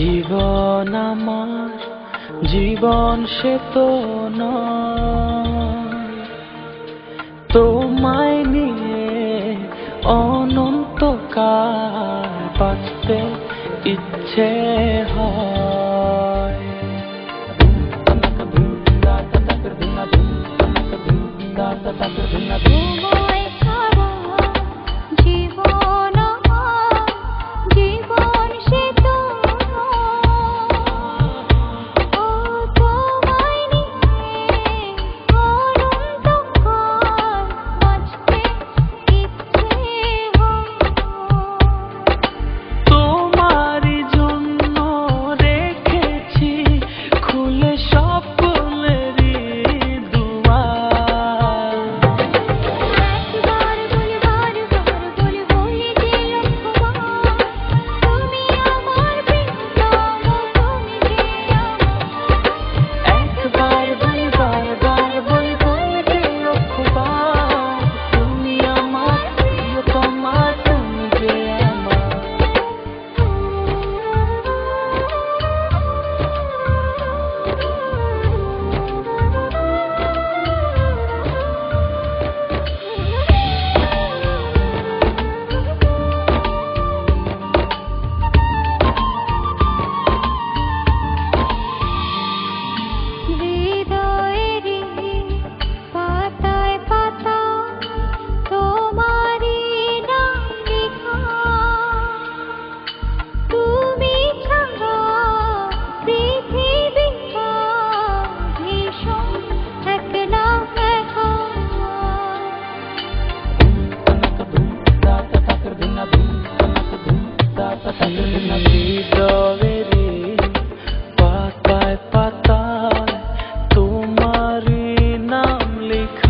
জীবন আমার জীবন সে তো নয়, তোমায় নিয়ে অনন্তকাল বাঁচতে ইচ্ছে হয়। তোমায় ছাড়া জীবন আমার জীবন সে তো ও তোমায় নিয়ে অনন্তকাল বাঁচতে ইচ্ছে হয়। তোমারই জন্য রেখেছি খুলে স্বপ্নেরই দুয়ার। একবার বলি বারবার বলি বলি যে লক্ষ্যবার, তুমি আমার প্রিয়তম, তুমি যে আমার। একবার বলি বারবার বলি বলি যে লক্ষ্যবার, তুমি আমার প্রিয়তমা, তুমি যে আমার। হৃদয়েরই পাতায় পাতায় তোমারই নাম লেখা, তুমি ছাড়া পৃথিবীটা ভীষণ একলা একা। হৃদয়েরই পাতায় পাতায় তোমারই নাম লেখা।